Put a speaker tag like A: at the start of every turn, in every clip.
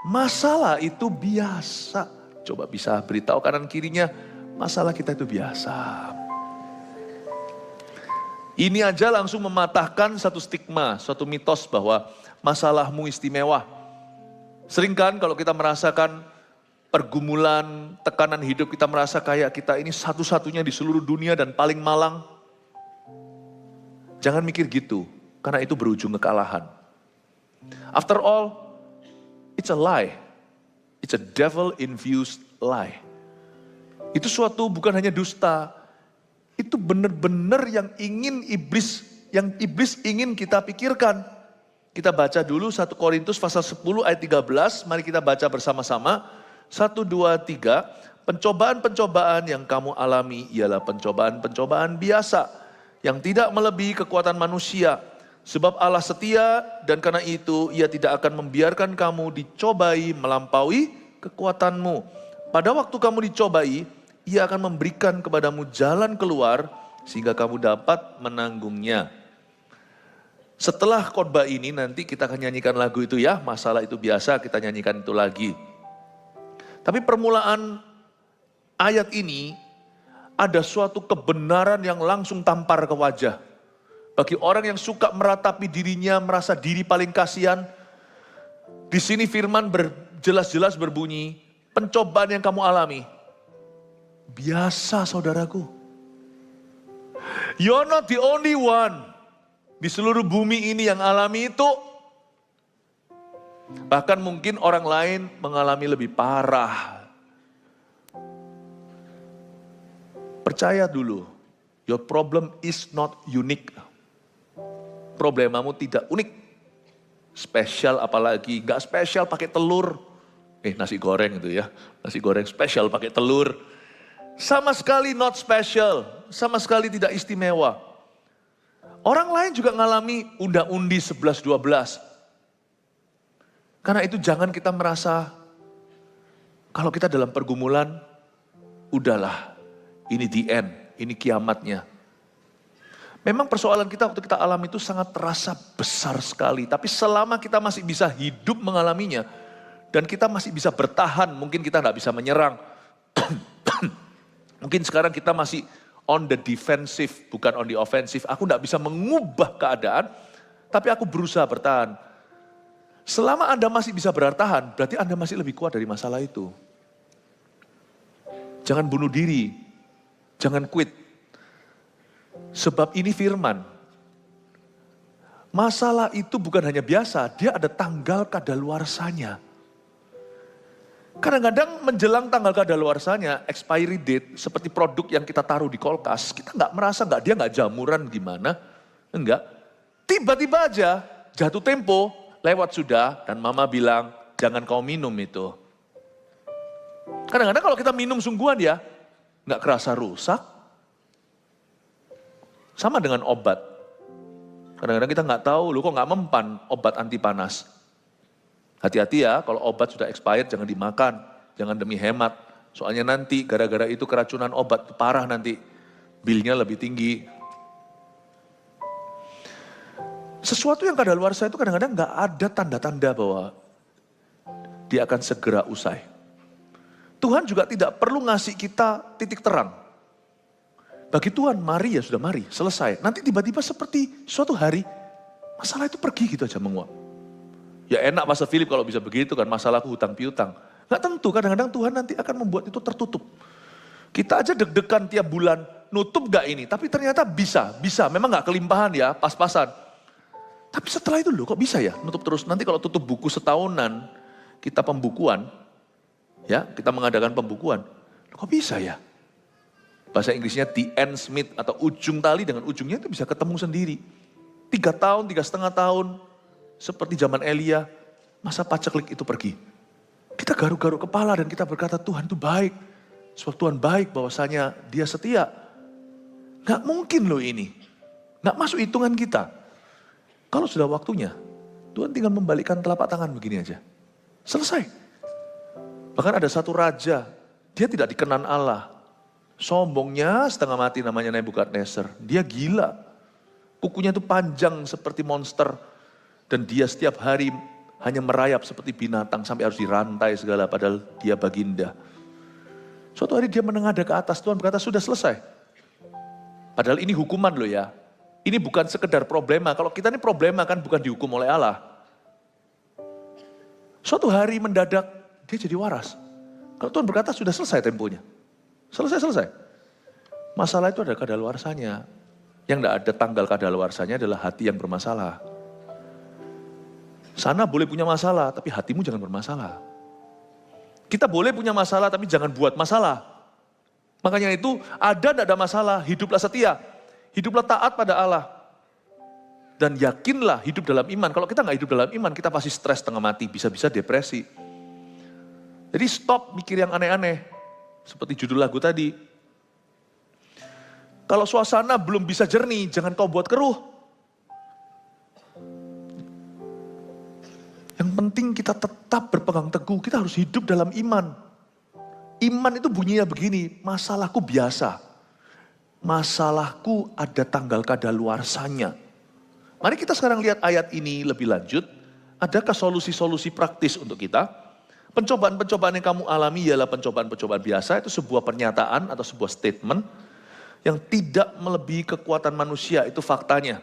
A: Masalah itu biasa. Coba bisa beritahu kanan kirinya, masalah kita itu biasa. Ini aja langsung mematahkan satu stigma, suatu mitos bahwa masalahmu istimewa. Sering kan kalau kita merasakan pergumulan, tekanan hidup, kita merasa kayak kita ini satu-satunya di seluruh dunia dan paling malang. Jangan mikir gitu, karena itu berujung kekalahan. After all, it's a lie. It's a devil-infused lie. Itu suatu bukan hanya dusta, itu benar-benar yang iblis ingin kita pikirkan. Kita baca dulu 1 Korintus pasal 10 ayat 13, mari kita baca bersama-sama. 1, 2, 3, pencobaan-pencobaan yang kamu alami ialah pencobaan-pencobaan biasa, yang tidak melebihi kekuatan manusia. Sebab Allah setia dan karena itu ia tidak akan membiarkan kamu dicobai melampaui kekuatanmu. Pada waktu kamu dicobai, ia akan memberikan kepadamu jalan keluar sehingga kamu dapat menanggungnya. Setelah khotbah ini nanti kita akan nyanyikan lagu itu ya, masalah itu biasa, kita nyanyikan itu lagi. Tapi permulaan ayat ini ada suatu kebenaran yang langsung tampar ke wajah. Bagi orang yang suka meratapi dirinya, merasa diri paling kasihan, di sini firman jelas-jelas berbunyi, pencobaan yang kamu alami biasa saudaraku. You're not the only one di seluruh bumi ini yang alami itu. Bahkan mungkin orang lain mengalami lebih parah. Percaya dulu, your problem is not unique. Problemamu tidak unik. Spesial apalagi, gak spesial pakai telur. Nasi goreng itu ya, nasi goreng spesial pakai telur. Sama sekali not special, sama sekali tidak istimewa. Orang lain juga ngalami unda-undi 11-12. Karena itu jangan kita merasa, kalau kita dalam pergumulan, udahlah, ini the end, ini kiamatnya. Memang persoalan kita waktu kita alami itu sangat terasa besar sekali. Tapi selama kita masih bisa hidup mengalaminya, dan kita masih bisa bertahan, mungkin kita nggak bisa menyerang. Mungkin sekarang kita masih on the defensive, bukan on the offensive. Aku nggak bisa mengubah keadaan, tapi aku berusaha bertahan. Selama Anda masih bisa bertahan, berarti Anda masih lebih kuat dari masalah itu. Jangan bunuh diri, jangan quit. Sebab ini firman. Masalah itu bukan hanya biasa, dia ada tanggal kadaluarsanya. Kadang-kadang menjelang tanggal kadaluarsanya, expiry date, seperti produk yang kita taruh di kulkas, kita nggak merasa dia nggak jamuran gimana, enggak. Tiba-tiba aja jatuh tempo, lewat sudah, dan mama bilang, jangan kau minum itu. Kadang-kadang kalau kita minum sungguhan ya, nggak kerasa rusak. Sama dengan obat. Kadang-kadang kita nggak tahu, lu kok nggak mempan obat anti panas. Hati-hati ya, kalau obat sudah expired jangan dimakan, jangan demi hemat. Soalnya nanti gara-gara itu keracunan obat, parah nanti. Bilnya lebih tinggi. Sesuatu yang kadaluarsa itu kadang-kadang nggak ada tanda-tanda bahwa dia akan segera usai. Tuhan juga tidak perlu ngasih kita titik terang. Bagi Tuhan, mari ya sudah mari, selesai. Nanti tiba-tiba seperti suatu hari, masalah itu pergi gitu aja menguap. Ya enak Pastor Philip kalau bisa begitu kan, masalahku hutang piutang. Nggak tentu, kadang-kadang Tuhan nanti akan membuat itu tertutup. Kita aja deg-degan tiap bulan, nutup gak ini? Tapi ternyata bisa. Memang gak kelimpahan ya, pas-pasan. Tapi setelah itu loh kok bisa ya, nutup terus. Nanti kalau tutup buku setahunan, kita pembukuan, ya kita mengadakan pembukuan. Kok bisa ya? Bahasa Inggrisnya the end smith atau ujung tali dengan ujungnya itu bisa ketemu sendiri. 3 tahun, 3,5 tahun, seperti zaman Elia, masa paceklik itu pergi. Kita garuk-garuk kepala dan kita berkata Tuhan itu baik. Sebab Tuhan baik bahwasanya dia setia. Gak mungkin loh ini. Gak masuk hitungan kita. Kalau sudah waktunya, Tuhan tinggal membalikkan telapak tangan begini aja. Selesai. Bahkan ada satu raja, dia tidak dikenan Allah. Sombongnya setengah mati namanya Nebukadnezar. Dia gila. Kukunya itu panjang seperti monster. Dan dia setiap hari hanya merayap seperti binatang sampai harus dirantai segala padahal dia baginda. Suatu hari dia menengadah ke atas, Tuhan berkata sudah selesai. Padahal ini hukuman loh ya. Ini bukan sekedar problema, kalau kita ini problema kan bukan dihukum oleh Allah. Suatu hari mendadak dia jadi waras. Kalau Tuhan berkata sudah selesai temponya. Selesai. Masalah itu ada kadaluarsanya. Yang tidak ada tanggal kadaluarsanya adalah hati yang bermasalah. Sana boleh punya masalah, tapi hatimu jangan bermasalah. Kita boleh punya masalah, tapi jangan buat masalah. Makanya itu, ada tidak ada masalah, hiduplah setia. Hiduplah taat pada Allah. Dan yakinlah hidup dalam iman. Kalau kita nggak hidup dalam iman, kita pasti stres setengah mati, bisa-bisa depresi. Jadi stop mikir yang aneh-aneh. Seperti judul lagu tadi. Kalau suasana belum bisa jernih, jangan kau buat keruh. Yang penting kita tetap berpegang teguh, kita harus hidup dalam iman. Iman itu bunyinya begini, masalahku biasa. Masalahku ada tanggal kadaluarsanya. Mari kita sekarang lihat ayat ini lebih lanjut. Adakah solusi-solusi praktis untuk kita? Pencobaan-pencobaan yang kamu alami ialah pencobaan-pencobaan biasa. Itu sebuah pernyataan atau sebuah statement yang tidak melebihi kekuatan manusia, itu faktanya.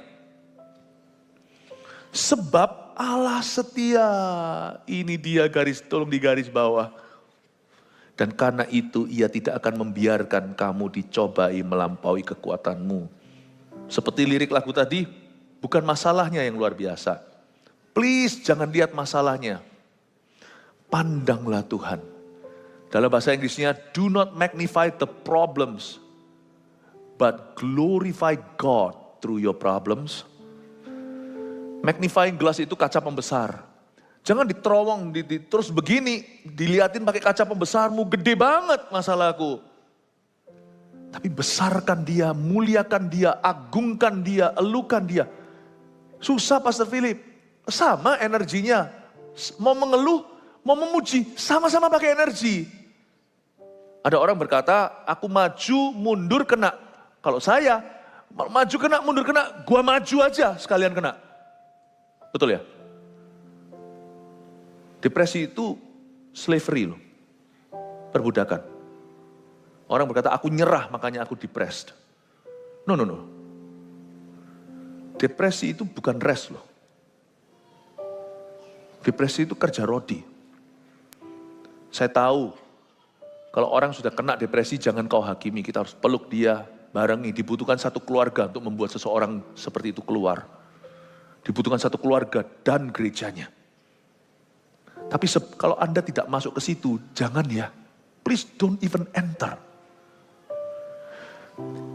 A: Sebab Allah setia, ini dia tolong digaris bawah. Dan karena itu ia tidak akan membiarkan kamu dicobai melampaui kekuatanmu. Seperti lirik lagu tadi, bukan masalahnya yang luar biasa. Please jangan lihat masalahnya. Pandanglah Tuhan. Dalam bahasa Inggrisnya, do not magnify the problems, but glorify God through your problems. Magnifying glass itu kaca pembesar. Jangan diterowong, terus begini, diliatin pakai kaca pembesarmu, gede banget masalahku. Tapi besarkan dia, muliakan dia, agungkan dia, elukan dia. Susah Pastor Philip, sama energinya. Mau mengeluh, mau memuji, sama-sama pakai energi. Ada orang berkata, aku maju, mundur, kena. Kalau saya, maju kena, mundur kena, gua maju aja sekalian kena. Betul ya? Depresi itu slavery loh. Perbudakan. Orang berkata, aku nyerah makanya aku depressed. No. Depresi itu bukan rest loh. Depresi itu kerja rodi. Saya tahu, kalau orang sudah kena depresi jangan kau hakimi. Kita harus peluk dia, barengi. Dibutuhkan satu keluarga untuk membuat seseorang seperti itu keluar. Dibutuhkan satu keluarga dan gerejanya. Tapi kalau Anda tidak masuk ke situ, jangan ya. Please don't even enter.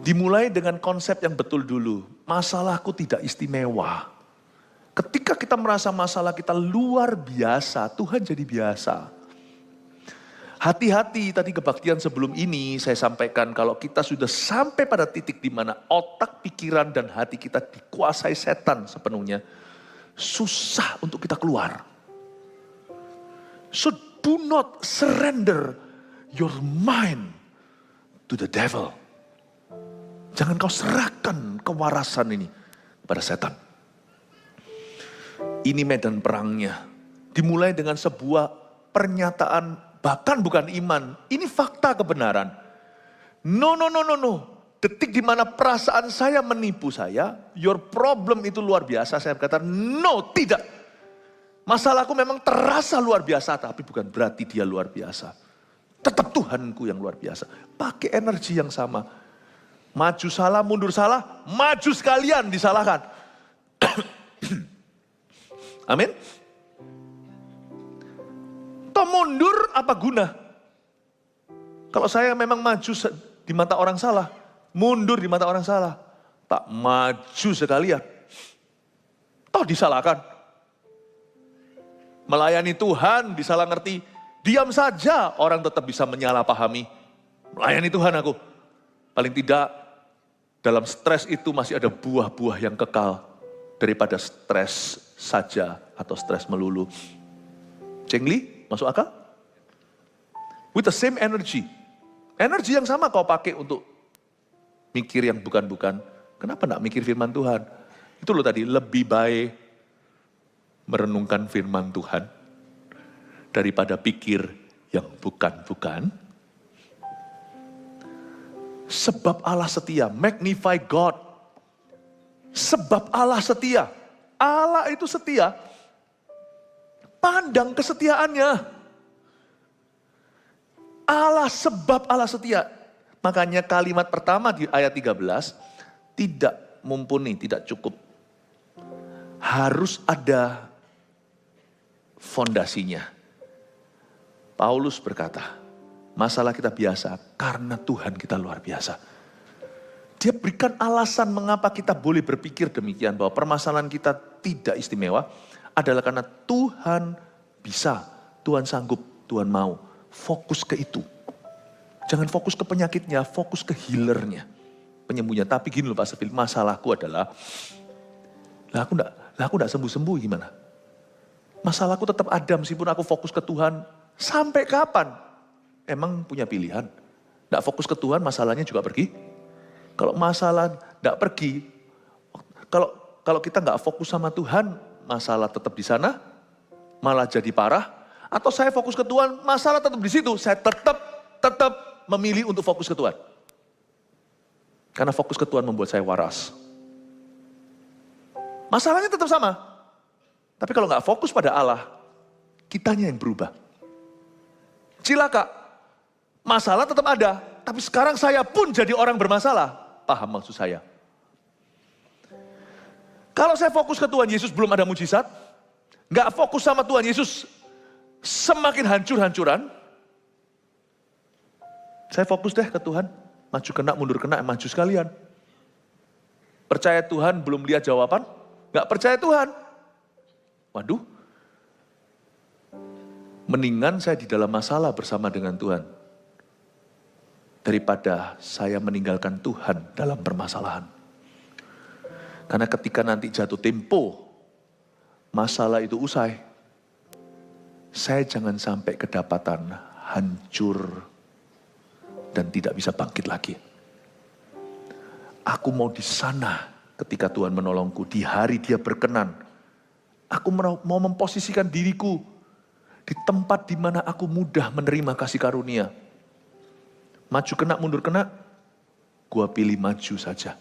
A: Dimulai dengan konsep yang betul dulu. Masalahku tidak istimewa. Ketika kita merasa masalah kita luar biasa, Tuhan jadi biasa. Hati-hati, tadi kebaktian sebelum ini saya sampaikan kalau kita sudah sampai pada titik di mana otak, pikiran, dan hati kita dikuasai setan sepenuhnya. Susah untuk kita keluar. So do not surrender your mind to the devil. Jangan kau serahkan kewarasan ini pada setan. Ini medan perangnya. Dimulai dengan sebuah pernyataan. Bahkan bukan iman, ini fakta kebenaran. No. Detik di mana perasaan saya menipu saya, your problem itu luar biasa. Saya berkata, no, tidak. Masalahku memang terasa luar biasa, tapi bukan berarti dia luar biasa. Tetap Tuhanku yang luar biasa. Pakai energi yang sama. Maju salah, mundur salah, maju sekalian disalahkan. Amin. Toh mundur apa guna? Kalau saya memang maju di mata orang salah, mundur di mata orang salah, tak maju sekalian. Toh disalahkan. Melayani Tuhan disalah ngerti, diam saja orang tetap bisa menyalahpahami. Melayani Tuhan aku. Paling tidak dalam stres itu masih ada buah-buah yang kekal daripada stres saja atau stres melulu. Cengli? Masuk akal? With the same energy. Energi yang sama kau pakai untuk mikir yang bukan-bukan. Kenapa enggak mikir firman Tuhan? Itu loh tadi, lebih baik merenungkan firman Tuhan daripada pikir yang bukan-bukan. Sebab Allah setia, magnify God. Sebab Allah setia. Allah itu setia. Pandang kesetiaannya. Allah, sebab Allah setia. Makanya kalimat pertama di ayat 13 tidak mumpuni, tidak cukup. Harus ada fondasinya. Paulus berkata, masalah kita biasa karena Tuhan kita luar biasa. Dia berikan alasan mengapa kita boleh berpikir demikian, bahwa permasalahan kita tidak istimewa adalah karena Tuhan bisa, Tuhan sanggup, Tuhan mau. Fokus ke itu. Jangan fokus ke penyakitnya, fokus ke healernya, penyembuhnya. Tapi gini loh Pak Sevil, masalahku adalah, aku enggak sembuh-sembuh gimana? Masalahku tetap ada meskipun aku fokus ke Tuhan. Sampai kapan? Emang punya pilihan? Enggak fokus ke Tuhan, masalahnya juga pergi. Kalau masalah enggak pergi, kalau kita enggak fokus sama Tuhan, masalah tetap di sana, malah jadi parah. Atau saya fokus ke Tuhan, masalah tetap di situ, saya tetap memilih untuk fokus ke Tuhan. Karena fokus ke Tuhan membuat saya waras. Masalahnya tetap sama. Tapi kalau nggak fokus pada Allah, kitanya yang berubah. Cilaka, masalah tetap ada, tapi sekarang saya pun jadi orang bermasalah. Paham maksud saya? Kalau saya fokus ke Tuhan Yesus belum ada mujizat, nggak fokus sama Tuhan Yesus, semakin hancur-hancuran. Saya fokus deh ke Tuhan, maju kena, mundur kena, maju sekalian. Percaya Tuhan belum lihat jawaban, nggak percaya Tuhan. Waduh, mendingan saya di dalam masalah bersama dengan Tuhan daripada saya meninggalkan Tuhan dalam permasalahan. Karena ketika nanti jatuh tempo, masalah itu usai, saya jangan sampai kedapatan hancur dan tidak bisa bangkit lagi. Aku mau di sana ketika Tuhan menolongku, di hari Dia berkenan. Aku mau memposisikan diriku di tempat di mana aku mudah menerima kasih karunia. Maju kena, mundur kena, gua pilih maju saja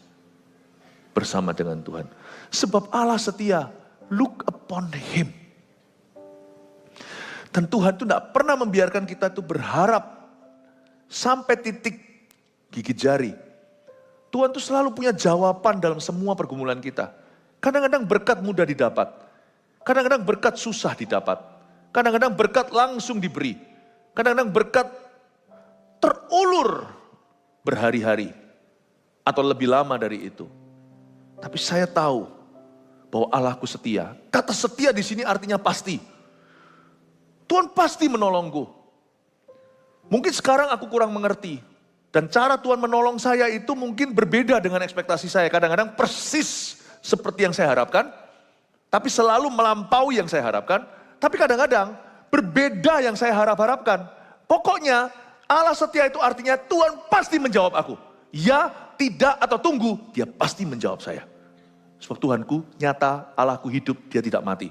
A: bersama dengan Tuhan. Sebab Allah setia, look upon Him. Dan Tuhan itu tidak pernah membiarkan kita itu berharap sampai titik gigit jari. Tuhan itu selalu punya jawaban dalam semua pergumulan kita. Kadang-kadang berkat mudah didapat. Kadang-kadang berkat susah didapat. Kadang-kadang berkat langsung diberi. Kadang-kadang berkat terulur berhari-hari. Atau lebih lama dari itu. Tapi saya tahu bahwa Allahku setia. Kata setia di sini artinya pasti. Tuhan pasti menolongku. Mungkin sekarang aku kurang mengerti. Dan cara Tuhan menolong saya itu mungkin berbeda dengan ekspektasi saya. Kadang-kadang persis seperti yang saya harapkan. Tapi selalu melampaui yang saya harapkan. Tapi kadang-kadang berbeda yang saya harapkan. Pokoknya Allah setia itu artinya Tuhan pasti menjawab aku. Ya, tidak, atau tunggu, Dia pasti menjawab saya. Sebab Tuhanku nyata, Allahku hidup, Dia tidak mati.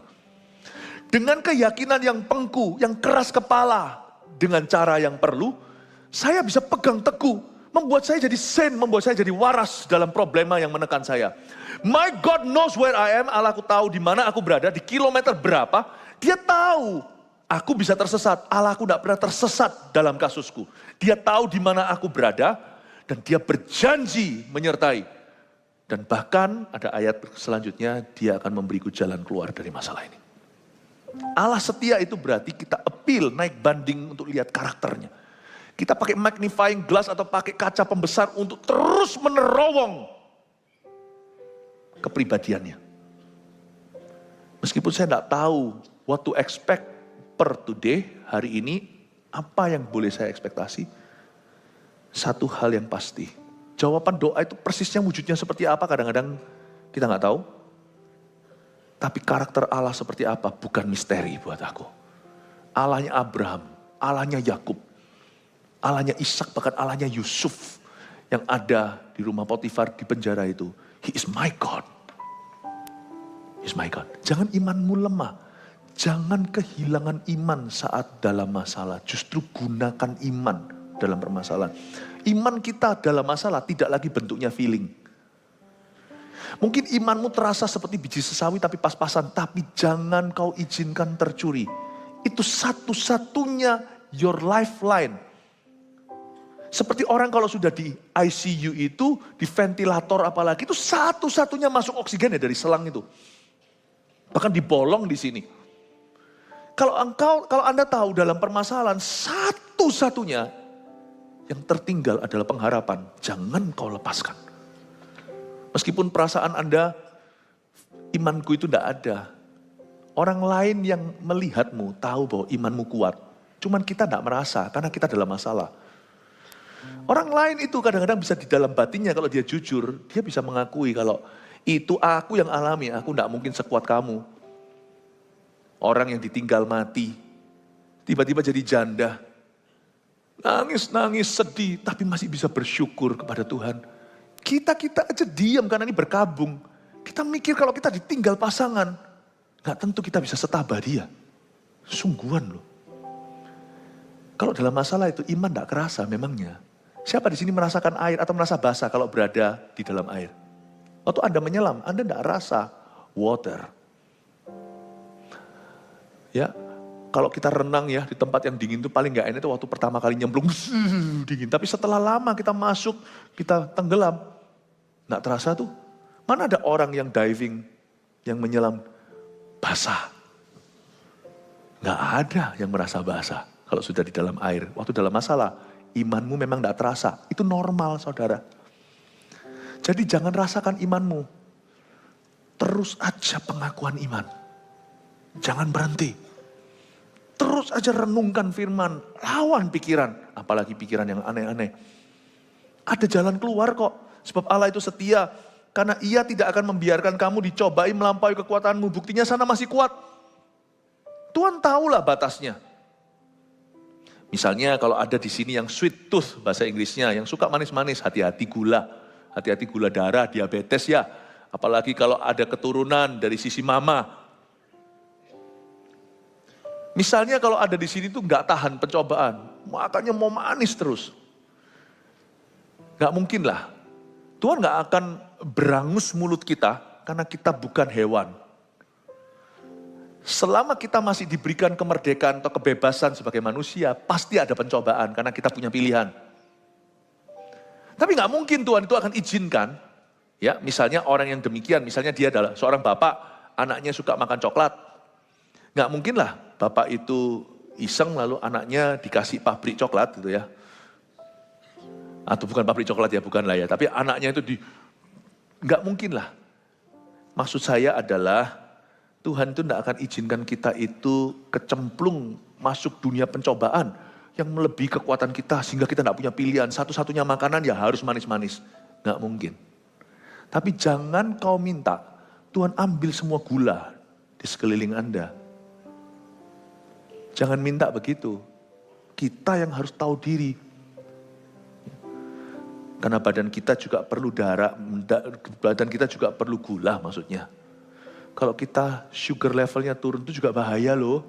A: Dengan keyakinan yang pengku, yang keras kepala, dengan cara yang perlu, saya bisa pegang teguh, membuat saya jadi sen, membuat saya jadi waras dalam problema yang menekan saya. My God knows where I am, Allahku tahu di mana aku berada, di kilometer berapa, Dia tahu aku bisa tersesat, Allahku tidak pernah tersesat dalam kasusku. Dia tahu di mana aku berada, dan Dia berjanji menyertai. Dan bahkan ada ayat selanjutnya, Dia akan memberiku jalan keluar dari masalah ini. Allah setia itu berarti kita appeal, naik banding untuk lihat karakternya. Kita pakai magnifying glass atau pakai kaca pembesar untuk terus menerowong kepribadiannya. Meskipun saya tidak tahu what to expect per today, hari ini, apa yang boleh saya ekspektasi. Satu hal yang pasti, jawaban doa itu persisnya wujudnya seperti apa kadang-kadang kita nggak tahu. Tapi karakter Allah seperti apa bukan misteri buat aku. Allahnya Abraham, Allahnya Yakub, Allahnya Ishak, bahkan Allahnya Yusuf yang ada di rumah Potifar di penjara itu. He is my God. is my God. Jangan imanmu lemah. Jangan kehilangan iman saat dalam masalah. Justru gunakan iman dalam permasalahan. Iman kita dalam masalah tidak lagi bentuknya feeling. Mungkin imanmu terasa seperti biji sesawi tapi pas-pasan. Tapi jangan kau izinkan tercuri. Itu satu-satunya your lifeline. Seperti orang kalau sudah di ICU itu, di ventilator apalagi, itu satu-satunya masuk oksigen ya dari selang itu. Bahkan dibolong di sini. Kalau Anda tahu dalam permasalahan, satu-satunya yang tertinggal adalah pengharapan. Jangan kau lepaskan. Meskipun perasaan Anda, imanku itu tidak ada. Orang lain yang melihatmu tahu bahwa imanmu kuat. Cuman kita tidak merasa karena kita dalam masalah. Orang lain itu kadang-kadang bisa di dalam batinnya kalau dia jujur, dia bisa mengakui kalau itu aku yang alami, aku tidak mungkin sekuat kamu. Orang yang ditinggal mati, tiba-tiba jadi janda, nangis-nangis sedih, tapi masih bisa bersyukur kepada Tuhan. Kita aja diam karena ini berkabung. Kita mikir kalau kita ditinggal pasangan, gak tentu kita bisa setabah dia. Sungguhan loh. Kalau dalam masalah itu iman gak kerasa memangnya. Siapa di sini merasakan air atau merasa basah kalau berada di dalam air? Waktu Anda menyelam, Anda tidak rasa water. Ya, kalau kita renang ya di tempat yang dingin itu paling nggak enak itu waktu pertama kali nyemplung dingin. Tapi setelah lama kita masuk, kita tenggelam, nggak terasa tuh. Mana ada orang yang diving, yang menyelam basah? Nggak ada yang merasa basah kalau sudah di dalam air. Waktu dalam masalah, imanmu memang tidak terasa. Itu normal saudara. Jadi jangan rasakan imanmu. Terus aja pengakuan iman. Jangan berhenti. Terus aja renungkan firman. Lawan pikiran. Apalagi pikiran yang aneh-aneh. Ada jalan keluar kok. Sebab Allah itu setia. Karena ia tidak akan membiarkan kamu dicobai melampaui kekuatanmu. Buktinya sana masih kuat. Tuhan tahulah batasnya. Misalnya kalau ada di sini yang sweet tooth bahasa Inggrisnya, yang suka manis-manis, hati-hati gula. Hati-hati gula darah, diabetes ya. Apalagi kalau ada keturunan dari sisi mama. Misalnya kalau ada di sini tuh nggak tahan pencobaan, makanya mau manis terus. Nggak mungkin lah. Tuhan nggak akan berangus mulut kita karena kita bukan hewan. Selama kita masih diberikan kemerdekaan atau kebebasan sebagai manusia, pasti ada pencobaan karena kita punya pilihan. Tapi nggak mungkin Tuhan itu akan izinkan, ya misalnya orang yang demikian, misalnya dia adalah seorang bapak, anaknya suka makan coklat. Nggak mungkin lah bapak itu iseng lalu anaknya dikasih pabrik coklat gitu ya. Atau bukan pabrik coklat ya, bukan lah ya, tapi anaknya itu nggak mungkin lah. Maksud saya adalah, Tuhan itu tidak akan izinkan kita itu kecemplung masuk dunia pencobaan yang melebihi kekuatan kita sehingga kita tidak punya pilihan. Satu-satunya makanan ya harus manis-manis. Nggak mungkin. Tapi jangan kau minta Tuhan ambil semua gula di sekeliling Anda. Jangan minta begitu. Kita yang harus tahu diri. Karena badan kita juga perlu darah, badan kita juga perlu gula maksudnya. Kalau kita sugar levelnya turun itu juga bahaya loh.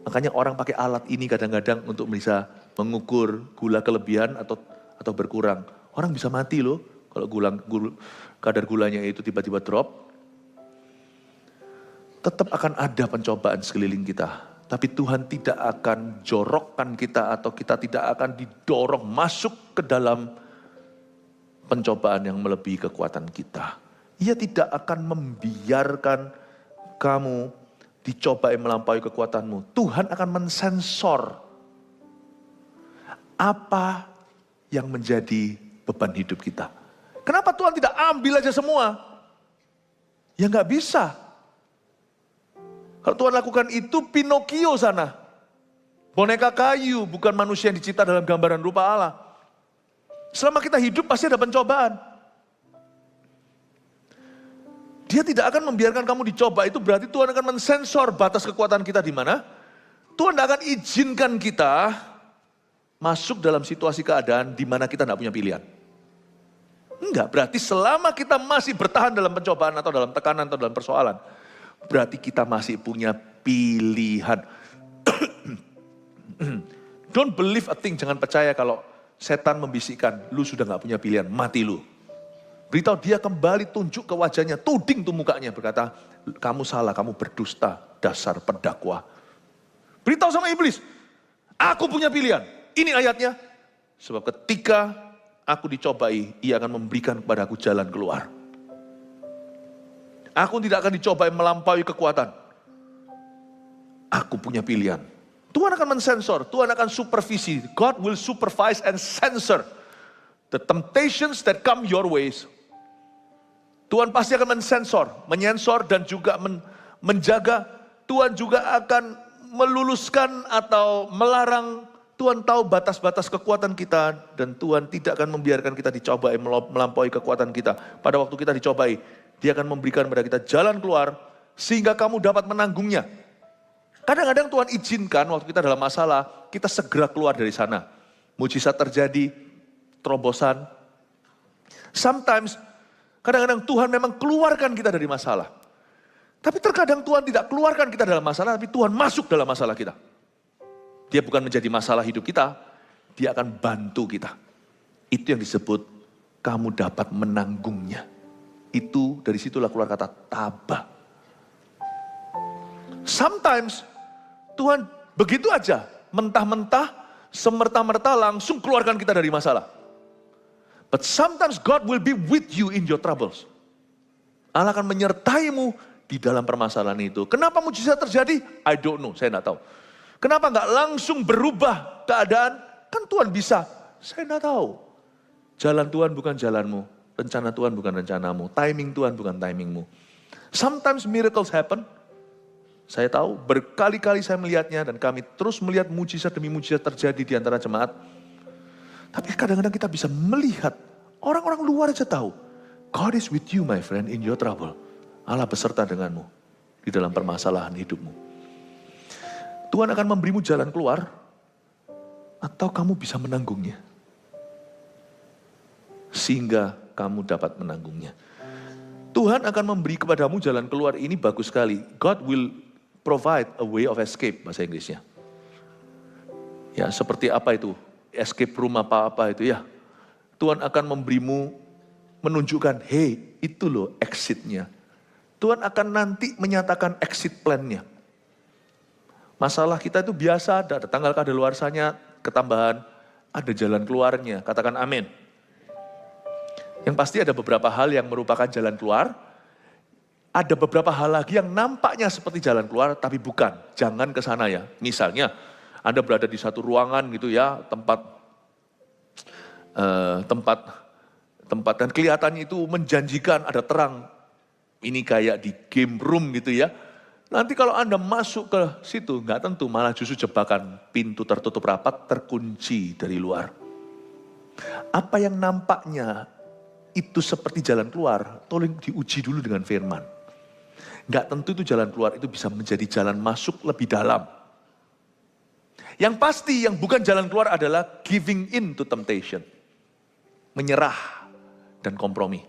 A: Makanya orang pakai alat ini kadang-kadang untuk bisa mengukur gula kelebihan atau berkurang. Orang bisa mati loh kalau kadar gulanya itu tiba-tiba drop. Tetap akan ada pencobaan sekeliling kita. Tapi Tuhan tidak akan jorokkan kita atau kita tidak akan didorong masuk ke dalam pencobaan yang melebihi kekuatan kita. Ia tidak akan membiarkan kamu dicobai melampaui kekuatanmu. Tuhan akan mensensor apa yang menjadi beban hidup kita. Kenapa Tuhan tidak ambil aja semua? Ya nggak bisa. Kalau Tuhan lakukan itu, Pinocchio sana. Boneka kayu, bukan manusia yang dicipta dalam gambaran rupa Allah. Selama kita hidup pasti ada pencobaan. Dia tidak akan membiarkan kamu dicoba, itu berarti Tuhan akan mensensor batas kekuatan kita di mana. Tuhan tidak akan izinkan kita masuk dalam situasi keadaan di mana kita tidak punya pilihan. Enggak, berarti selama kita masih bertahan dalam pencobaan atau dalam tekanan atau dalam persoalan, berarti kita masih punya pilihan. Don't believe a thing, jangan percaya kalau setan membisikkan, lu sudah gak punya pilihan, mati lu. Beritahu dia kembali, tunjuk ke wajahnya, tuding tuh mukanya, berkata, kamu salah, kamu berdusta, dasar pendakwa. Beritahu sama iblis, aku punya pilihan. Ini ayatnya, sebab ketika aku dicobai, ia akan memberikan kepada aku jalan keluar. Aku tidak akan dicobai melampaui kekuatan. Aku punya pilihan. Tuhan akan mensensor, Tuhan akan supervisi. God will supervise and censor the temptations that come your ways. Tuhan pasti akan menyensor dan juga menjaga. Tuhan juga akan meluluskan atau melarang. Tuhan tahu batas-batas kekuatan kita dan Tuhan tidak akan membiarkan kita dicobai melampaui kekuatan kita. Pada waktu kita dicobai, Dia akan memberikan kepada kita jalan keluar sehingga kamu dapat menanggungnya. Kadang-kadang Tuhan izinkan waktu kita dalam masalah, kita segera keluar dari sana. Mujizat terjadi, terobosan. Sometimes, kadang-kadang Tuhan memang keluarkan kita dari masalah. Tapi terkadang Tuhan tidak keluarkan kita dalam masalah, tapi Tuhan masuk dalam masalah kita. Dia bukan menjadi masalah hidup kita, dia akan bantu kita. Itu yang disebut kamu dapat menanggungnya. Itu dari situlah keluar kata tabah. Sometimes Tuhan begitu aja, mentah-mentah, semerta-merta langsung keluarkan kita dari masalah. But sometimes God will be with you in your troubles. Allah akan menyertaimu di dalam permasalahan itu. Kenapa mujizat terjadi? I don't know, saya tidak tahu. Kenapa nggak langsung berubah keadaan? Kan Tuhan bisa. Saya nggak tahu. Jalan Tuhan bukan jalanmu. Rencana Tuhan bukan rencanamu. Timing Tuhan bukan timingmu. Sometimes miracles happen. Saya tahu, berkali-kali saya melihatnya dan kami terus melihat mujizat demi mujizat terjadi di antara jemaat. Tapi kadang-kadang kita bisa melihat, orang-orang luar aja tahu. God is with you my friend in your trouble. Allah beserta denganmu di dalam permasalahan hidupmu. Tuhan akan memberimu jalan keluar, atau kamu bisa menanggungnya. Sehingga kamu dapat menanggungnya. Tuhan akan memberi kepadamu jalan keluar ini bagus sekali. God will provide a way of escape, bahasa Inggrisnya. Ya, seperti apa itu? Escape room apa-apa itu ya. Tuhan akan memberimu, menunjukkan, hey, itu loh exitnya. Tuhan akan nanti menyatakan exit plan-nya. Masalah kita itu biasa, ada tanggal kadaluarsanya, ketambahan, ada jalan keluarnya. Katakan amin. Yang pasti ada beberapa hal yang merupakan jalan keluar. Ada beberapa hal lagi yang nampaknya seperti jalan keluar, tapi bukan. Jangan ke sana ya. Misalnya, Anda berada di satu ruangan gitu ya, tempat dan kelihatannya itu menjanjikan, ada terang. Ini kayak di game room gitu ya. Nanti kalau Anda masuk ke situ, nggak tentu, malah justru jebakan, pintu tertutup rapat, terkunci dari luar. Apa yang nampaknya itu seperti jalan keluar, tolong diuji dulu dengan firman. Nggak tentu itu jalan keluar, itu bisa menjadi jalan masuk lebih dalam. Yang pasti yang bukan jalan keluar adalah giving in to temptation. Menyerah dan kompromi.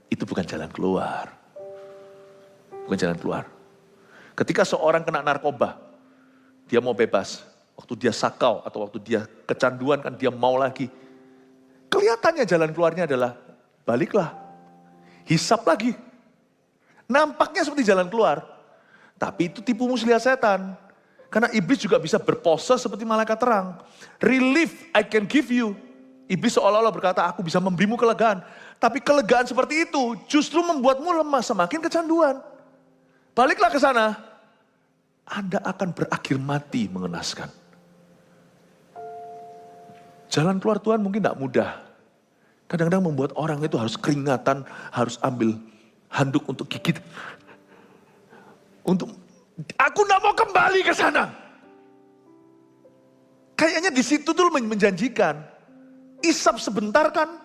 A: Itu bukan jalan keluar. Bukan jalan keluar. Ketika seorang kena narkoba, dia mau bebas. Waktu dia sakau atau waktu dia kecanduan kan dia mau lagi. Kelihatannya jalan keluarnya adalah baliklah, hisap lagi. Nampaknya seperti jalan keluar. Tapi itu tipu muslihat setan. Karena iblis juga bisa berpose seperti malaikat terang. Relief I can give you. Iblis seolah-olah berkata, aku bisa memberimu kelegaan. Tapi kelegaan seperti itu justru membuatmu lemah, semakin kecanduan. Baliklah ke sana, Anda akan berakhir mati mengenaskan. Jalan keluar Tuhan mungkin tidak mudah. Kadang-kadang membuat orang itu harus keringatan, harus ambil handuk untuk gigit. Aku tidak mau kembali ke sana. Kayaknya di situ tuh menjanjikan. Isap sebentar kan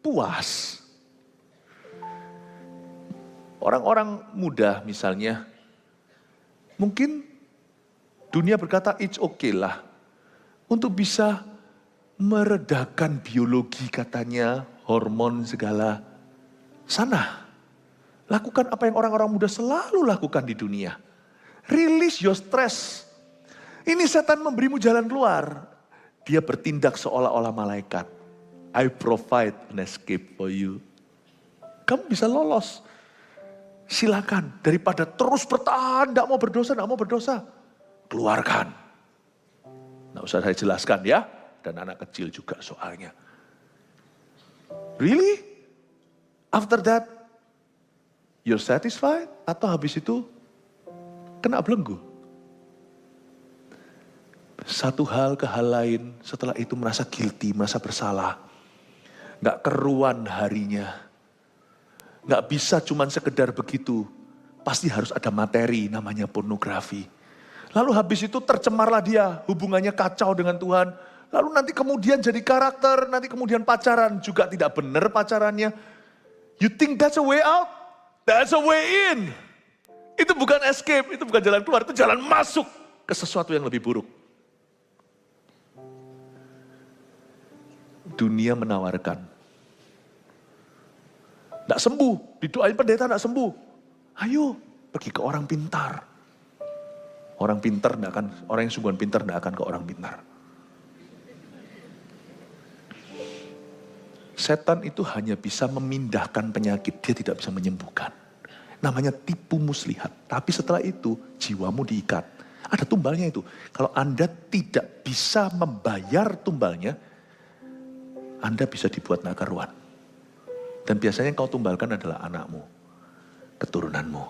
A: puas. Orang-orang muda misalnya, mungkin dunia berkata it's okay lah. Untuk bisa meredakan biologi katanya, hormon segala. Sana, lakukan apa yang orang-orang muda selalu lakukan di dunia. Release your stress. Ini setan memberimu jalan keluar. Dia bertindak seolah-olah malaikat. I provide an escape for you. Kamu bisa lolos. Silakan, daripada terus bertahan, tidak mau berdosa. Keluarkan. Nggak usah saya jelaskan ya. Dan anak kecil juga soalnya. Really? After that, you're satisfied? Atau habis itu, kena belenggu? Satu hal ke hal lain, setelah itu merasa guilty, merasa bersalah. Nggak keruan harinya. Nggak bisa cuman sekedar begitu. Pasti harus ada materi, namanya pornografi. Lalu habis itu tercemarlah dia, hubungannya kacau dengan Tuhan. Lalu nanti kemudian jadi karakter, nanti kemudian pacaran juga tidak benar pacarannya. You think that's a way out? That's a way in. Itu bukan escape, itu bukan jalan keluar, itu jalan masuk ke sesuatu yang lebih buruk. Dunia menawarkan. Tidak sembuh, didoain pendeta tidak sembuh. Ayo pergi ke orang pintar. Orang pintar tidak akan, orang yang sungguhan pintar tidak akan ke orang pintar. Setan itu hanya bisa memindahkan penyakit, dia tidak bisa menyembuhkan. Namanya tipu muslihat. Tapi setelah itu jiwamu diikat. Ada tumbalnya itu. Kalau Anda tidak bisa membayar tumbalnya, Anda bisa dibuat nggak karuan. Dan biasanya yang kau tumbalkan adalah anakmu, keturunanmu.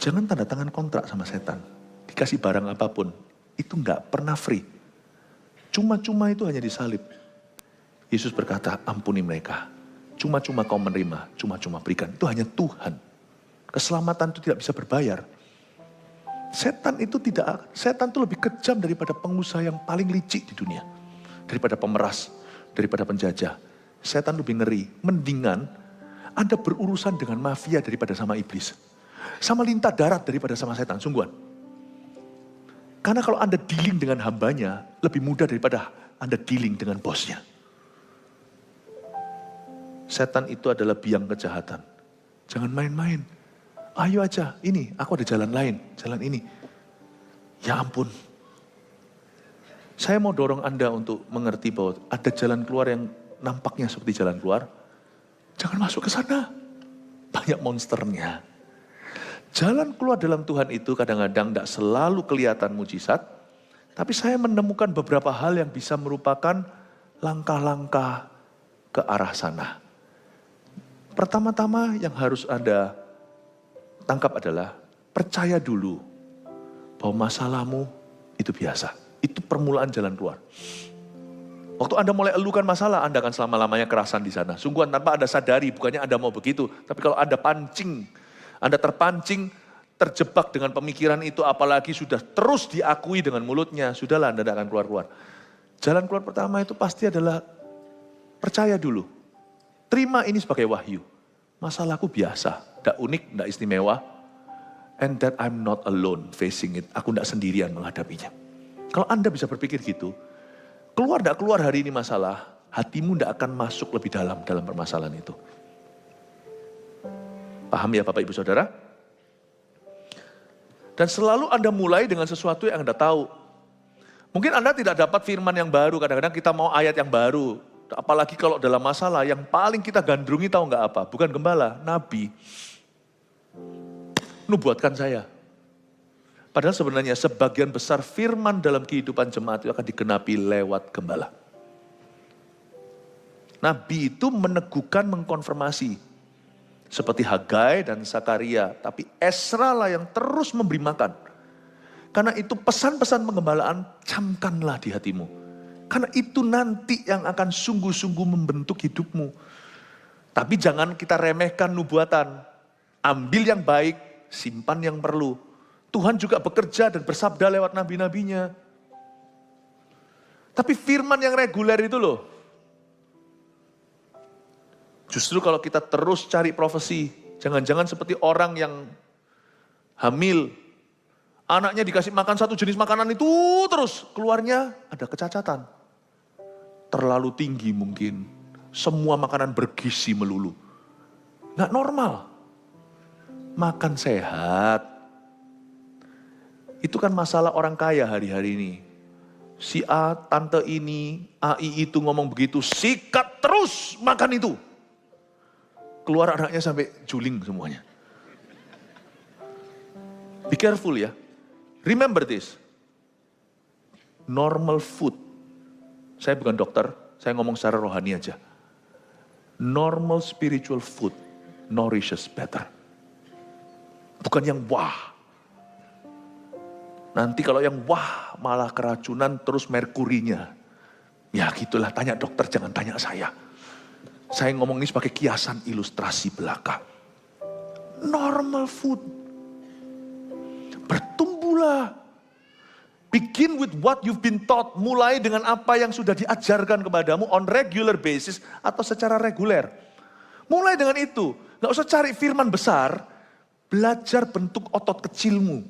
A: Jangan tanda tangan kontrak sama setan. Dikasih barang apapun, itu nggak pernah free. Cuma-cuma itu hanya disalib. Yesus berkata, ampuni mereka. Cuma-cuma kau menerima, cuma-cuma berikan. Itu hanya Tuhan. Keselamatan itu tidak bisa berbayar. Setan itu lebih kejam daripada pengusaha yang paling licik di dunia. Daripada pemeras, daripada penjajah. Setan lebih ngeri. Mendingan Anda berurusan dengan mafia daripada sama iblis. Sama lintah darat daripada sama setan, sungguhan. Karena kalau Anda dealing dengan hambanya, lebih mudah daripada Anda dealing dengan bosnya. Setan itu adalah biang kejahatan. Jangan main-main. Ayo aja, ini aku ada jalan lain, jalan ini. Ya ampun. Saya mau dorong Anda untuk mengerti bahwa ada jalan keluar yang nampaknya seperti jalan keluar. Jangan masuk ke sana. Banyak monsternya. Jalan keluar dalam Tuhan itu kadang-kadang tidak selalu kelihatan mujizat. Tapi saya menemukan beberapa hal yang bisa merupakan langkah-langkah ke arah sana. Pertama-tama yang harus Anda tangkap adalah percaya dulu bahwa masalahmu itu biasa. Itu permulaan jalan keluar. Waktu Anda mulai elukan masalah, Anda akan selama-lamanya kerasan di sana. Sungguhan tanpa Anda sadari, bukannya Anda mau begitu. Tapi kalau Anda Anda terpancing, terjebak dengan pemikiran itu, apalagi sudah terus diakui dengan mulutnya, sudahlah Anda tidak akan keluar-keluar. Jalan keluar pertama itu pasti adalah percaya dulu. Terima ini sebagai wahyu. Masalahku biasa, tidak unik, tidak istimewa. And that I'm not alone facing it. Aku tidak sendirian menghadapinya. Kalau Anda bisa berpikir gitu, keluar tidak keluar hari ini masalah, hatimu tidak akan masuk lebih dalam permasalahan itu. Paham ya Bapak Ibu Saudara? Dan selalu Anda mulai dengan sesuatu yang Anda tahu. Mungkin Anda tidak dapat firman yang baru, kadang-kadang kita mau ayat yang baru. Apalagi kalau dalam masalah yang paling kita gandrungi tahu nggak apa? Bukan gembala, nabi. Nubuatkan saya. Padahal sebenarnya sebagian besar firman dalam kehidupan jemaat itu akan digenapi lewat gembala. Nabi itu meneguhkan, mengkonfirmasi. Seperti Hagai dan Zakaria. Tapi Esra lah yang terus memberi makan. Karena itu pesan-pesan penggembalaan camkanlah di hatimu. Karena itu nanti yang akan sungguh-sungguh membentuk hidupmu. Tapi jangan kita remehkan nubuatan. Ambil yang baik, simpan yang perlu. Tuhan juga bekerja dan bersabda lewat nabi-nabinya. Tapi firman yang reguler itu loh. Justru kalau kita terus cari profesi, jangan-jangan seperti orang yang hamil. Anaknya dikasih makan satu jenis makanan itu terus keluarnya ada kecacatan. Terlalu tinggi mungkin, semua makanan bergizi melulu. Nggak normal. Makan sehat. Itu kan masalah orang kaya hari-hari ini. Si A, tante ini, AI itu ngomong begitu, sikat terus makan itu. Keluar anaknya sampai juling semuanya. Be careful ya. Remember this. Normal food. Saya bukan dokter, saya ngomong secara rohani aja. Normal spiritual food nourishes better. Bukan yang wah. Nanti kalau yang wah malah keracunan terus merkurinya. Ya gitulah, tanya dokter, jangan tanya saya. Saya ngomong ini sebagai kiasan ilustrasi belaka. Normal food. Bertumbuhlah. Begin with what you've been taught. Mulai dengan apa yang sudah diajarkan kepadamu on regular basis atau secara reguler. Mulai dengan itu. Gak usah cari firman besar. Belajar bentuk otot kecilmu.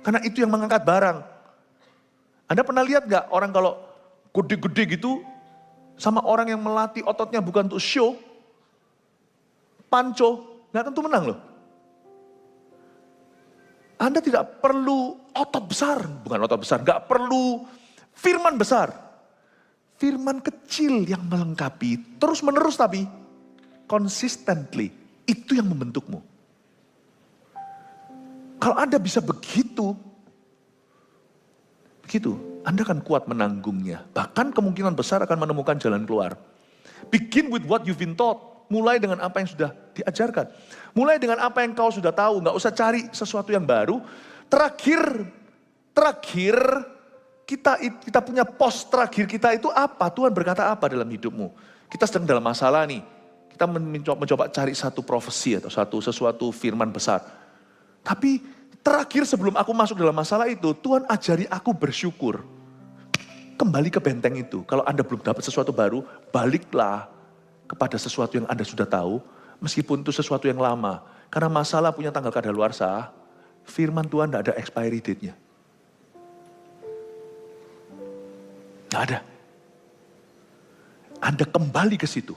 A: Karena itu yang mengangkat barang. Anda pernah lihat gak orang kalau gede-gede gitu. Sama orang yang melatih ototnya bukan untuk show. Panco. Gak tentu menang loh. Anda tidak perlu otot besar, bukan otot besar, gak perlu firman besar. Firman kecil yang melengkapi, terus menerus tapi consistently, itu yang membentukmu. Kalau Anda bisa begitu, Anda akan kuat menanggungnya. Bahkan kemungkinan besar akan menemukan jalan keluar. Begin with what you've been taught. Mulai dengan apa yang sudah diajarkan. Mulai dengan apa yang kau sudah tahu. Gak usah cari sesuatu yang baru. Terakhir kita punya pos terakhir kita itu apa? Tuhan berkata apa dalam hidupmu? Kita sedang dalam masalah nih. Kita mencoba cari satu profesi atau sesuatu firman besar. Tapi terakhir sebelum aku masuk dalam masalah itu, Tuhan ajari aku bersyukur. Kembali ke benteng itu. Kalau Anda belum dapat sesuatu baru, baliklah kepada sesuatu yang Anda sudah tahu, meskipun itu sesuatu yang lama. Karena masalah punya tanggal kadaluarsa, firman Tuhan tidak ada expiry date-nya. Tidak ada. Anda kembali ke situ.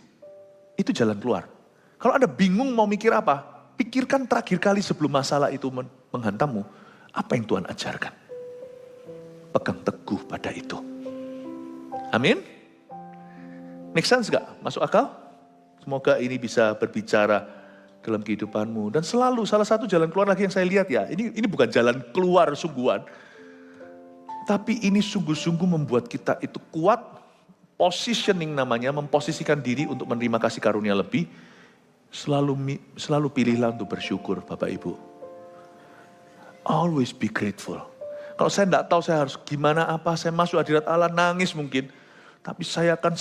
A: Itu jalan keluar. Kalau Anda bingung mau mikir apa, pikirkan terakhir kali sebelum masalah itu menghantammu, apa yang Tuhan ajarkan. Pegang teguh pada itu. Amin. Make sense gak? Masuk akal? Semoga ini bisa berbicara dalam kehidupanmu. Dan selalu salah satu jalan keluar lagi yang saya lihat ya. Ini bukan jalan keluar sungguhan. Tapi ini sungguh-sungguh membuat kita itu kuat. Positioning namanya, memposisikan diri untuk menerima kasih karunia lebih. Selalu pilihlah untuk bersyukur Bapak Ibu. Always be grateful. Kalau saya tidak tahu saya harus gimana apa, saya masuk hadirat Allah nangis mungkin. Tapi saya akan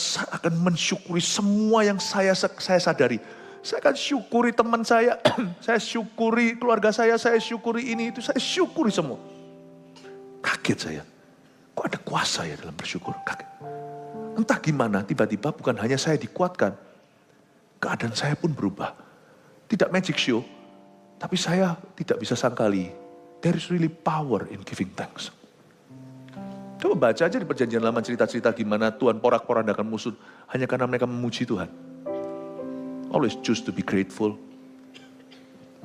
A: mensyukuri semua yang saya sadari. Saya akan syukuri teman saya, saya syukuri keluarga saya syukuri ini, itu, saya syukuri semua. Kaget saya. Kok ada kuasa ya dalam bersyukur? Kaget. Entah gimana, tiba-tiba bukan hanya saya dikuatkan. Keadaan saya pun berubah. Tidak magic show, tapi saya tidak bisa sangkali. There is really power in giving thanks. Coba baca aja di perjanjian lama cerita-cerita gimana Tuhan porak-porandakan musuh hanya karena mereka memuji Tuhan. Always choose to be grateful.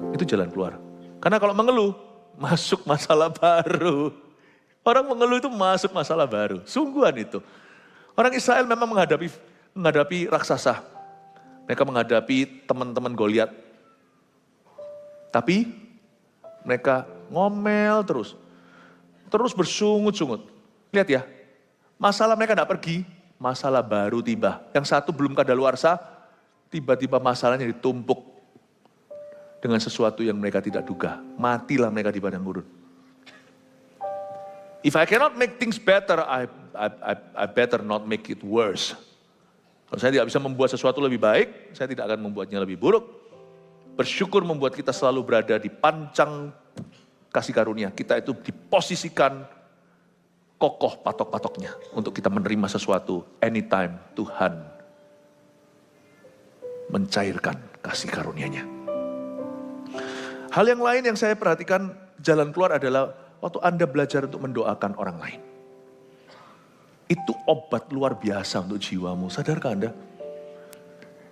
A: Itu jalan keluar. Karena kalau mengeluh, masuk masalah baru. Orang mengeluh itu masuk masalah baru. Sungguhan itu. Orang Israel memang menghadapi raksasa. Mereka menghadapi teman-teman Goliat. Tapi mereka ngomel terus. Terus bersungut-sungut. Lihat ya, masalah mereka tidak pergi, masalah baru tiba. Yang satu belum kadaluarsa, tiba-tiba masalahnya ditumpuk dengan sesuatu yang mereka tidak duga. Matilah mereka di padang gurun. If I cannot make things better, I better not make it worse. Kalau saya tidak bisa membuat sesuatu lebih baik, saya tidak akan membuatnya lebih buruk. Bersyukur membuat kita selalu berada di pancang kasih karunia. Kita itu diposisikan kokoh patok-patoknya untuk kita menerima sesuatu anytime Tuhan mencairkan kasih karunia-Nya. Hal yang lain yang saya perhatikan jalan keluar adalah waktu Anda belajar untuk mendoakan orang lain. Itu obat luar biasa untuk jiwamu, sadarkah Anda?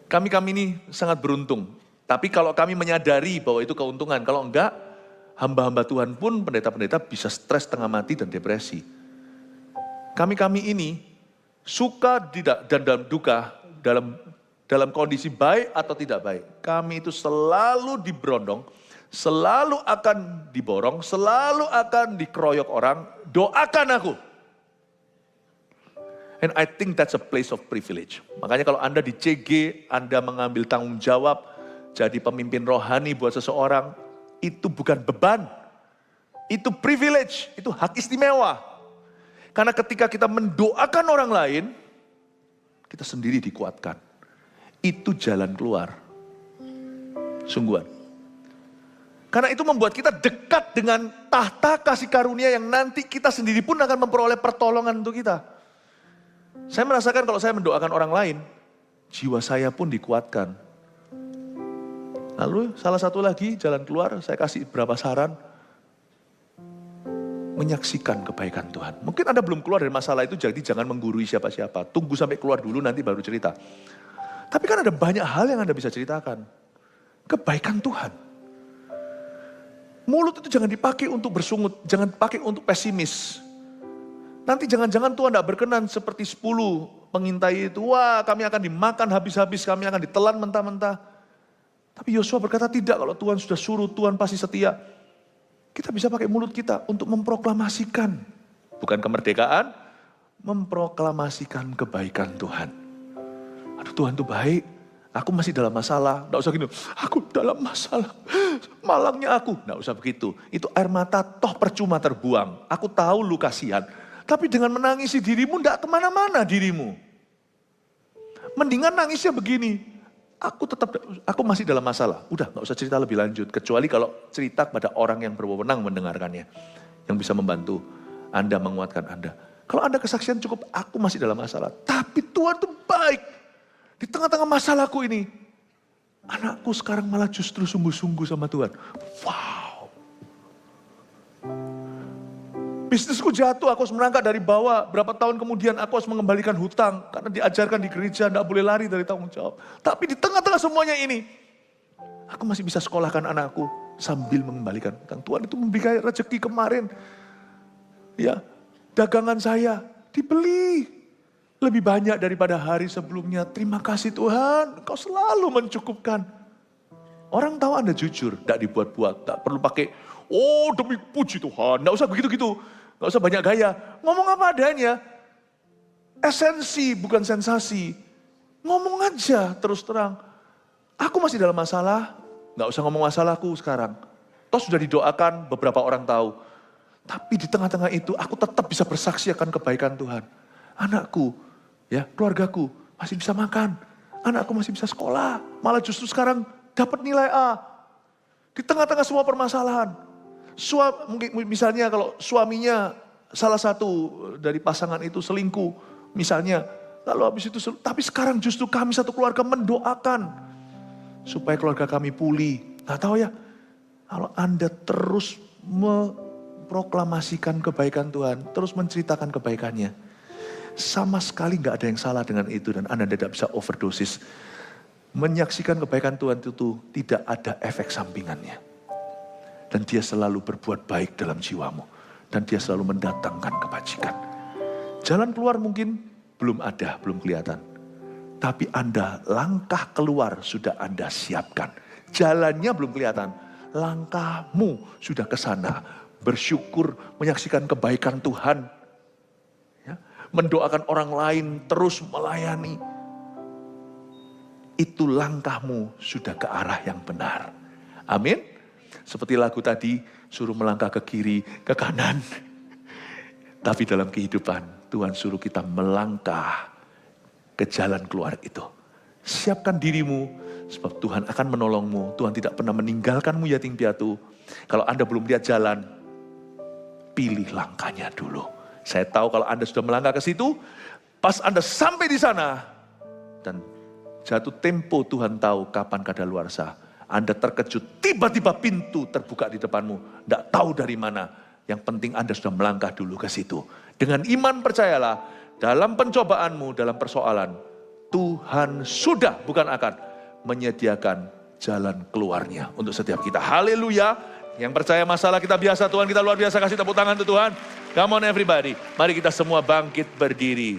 A: Kami ini sangat beruntung. Tapi kalau kami menyadari bahwa itu keuntungan, kalau enggak, hamba-hamba Tuhan pun, pendeta-pendeta bisa stres, setengah mati, dan depresi. Kami ini suka tidak dan dalam duka, dalam kondisi baik atau tidak baik, kami itu selalu diberondong, selalu akan diborong, selalu akan dikeroyok orang, doakan aku. And I think that's a place of privilege. Makanya kalau Anda di CG, Anda mengambil tanggung jawab, jadi pemimpin rohani buat seseorang, itu bukan beban. Itu privilege, itu hak istimewa. Karena ketika kita mendoakan orang lain, kita sendiri dikuatkan. Itu jalan keluar. Sungguhan. Karena itu membuat kita dekat dengan tahta kasih karunia yang nanti kita sendiri pun akan memperoleh pertolongan untuk kita. Saya merasakan kalau saya mendoakan orang lain, jiwa saya pun dikuatkan. Lalu salah satu lagi jalan keluar, saya kasih beberapa saran. Menyaksikan kebaikan Tuhan. Mungkin Anda belum keluar dari masalah itu, jadi jangan menggurui siapa-siapa. Tunggu sampai keluar dulu, nanti baru cerita. Tapi kan ada banyak hal yang Anda bisa ceritakan. Kebaikan Tuhan. Mulut itu jangan dipakai untuk bersungut, jangan pakai untuk pesimis. Nanti jangan-jangan Tuhan tidak berkenan seperti 10 pengintai itu. Wah, kami akan dimakan habis-habis, kami akan ditelan mentah-mentah. Tapi Yosua berkata tidak, kalau Tuhan sudah suruh, Tuhan pasti setia. Kita bisa pakai mulut kita untuk memproklamasikan. Bukan kemerdekaan, memproklamasikan kebaikan Tuhan. Aduh, Tuhan itu baik, aku masih dalam masalah. Tidak usah gini, aku dalam masalah, malangnya aku. Tidak usah begitu, itu air mata toh percuma terbuang. Aku tahu lu kasihan. Tapi dengan menangisi dirimu, tidak kemana-mana dirimu. Mendingan nangisnya begini, aku masih dalam masalah. Udah, gak usah cerita lebih lanjut. Kecuali kalau cerita kepada orang yang berwenang mendengarkannya. Yang bisa membantu Anda, menguatkan Anda. Kalau Anda kesaksian cukup, aku masih dalam masalah. Tapi Tuhan itu baik. Di tengah-tengah masalahku ini, anakku sekarang malah justru sungguh-sungguh sama Tuhan. Wow. Bisnisku jatuh, aku harus merangkak dari bawah. Berapa tahun kemudian aku harus mengembalikan hutang. Karena diajarkan di gereja, tidak boleh lari dari tanggung jawab. Tapi di tengah-tengah semuanya ini, aku masih bisa sekolahkan anakku sambil mengembalikan hutang. Tuhan itu memberi rezeki kemarin. Ya, dagangan saya dibeli lebih banyak daripada hari sebelumnya. Terima kasih Tuhan, Engkau selalu mencukupkan. Orang tahu Anda jujur, tidak dibuat-buat, tidak perlu pakai, oh demi puji Tuhan, tidak usah begitu-gitu. Gak usah banyak gaya, ngomong apa adanya. Esensi bukan sensasi. Ngomong aja terus terang. Aku masih dalam masalah, gak usah ngomong masalahku sekarang. Toh sudah didoakan, beberapa orang tahu. Tapi di tengah-tengah itu aku tetap bisa bersaksi akan kebaikan Tuhan. Anakku, ya keluargaku masih bisa makan. Anakku masih bisa sekolah. Malah justru sekarang dapat nilai A. Di tengah-tengah semua permasalahan. Mungkin misalnya kalau suaminya salah satu dari pasangan itu selingkuh misalnya, lalu habis itu tapi sekarang justru kami satu keluarga mendoakan supaya keluarga kami pulih. Nggak tahu ya, kalau Anda terus memproklamasikan kebaikan Tuhan, terus menceritakan kebaikannya, sama sekali nggak ada yang salah dengan itu dan Anda tidak bisa overdosis. Menyaksikan kebaikan Tuhan itu tidak ada efek sampingannya. Dan dia selalu berbuat baik dalam jiwamu. Dan dia selalu mendatangkan kebajikan. Jalan keluar mungkin belum ada, belum kelihatan. Tapi Anda, langkah keluar sudah Anda siapkan. Jalannya belum kelihatan. Langkahmu sudah ke sana. Bersyukur, menyaksikan kebaikan Tuhan. Ya, mendoakan orang lain, terus melayani. Itu langkahmu sudah ke arah yang benar. Amin. Seperti lagu tadi, suruh melangkah ke kiri, ke kanan. Tapi dalam kehidupan, Tuhan suruh kita melangkah ke jalan keluar itu. Siapkan dirimu, sebab Tuhan akan menolongmu. Tuhan tidak pernah meninggalkanmu yatim piatu. Kalau Anda belum lihat jalan, pilih langkahnya dulu. Saya tahu kalau Anda sudah melangkah ke situ, pas Anda sampai di sana, dan jatuh tempo Tuhan tahu kapan kadaluarsa. Anda terkejut, tiba-tiba pintu terbuka di depanmu. Tidak tahu dari mana. Yang penting Anda sudah melangkah dulu ke situ. Dengan iman percayalah, dalam pencobaanmu, dalam persoalan, Tuhan sudah, bukan akan, menyediakan jalan keluarnya untuk setiap kita. Haleluya. Yang percaya masalah kita biasa, Tuhan kita luar biasa. Kasih tepuk tangan untuk Tuhan. Come on everybody. Mari kita semua bangkit berdiri.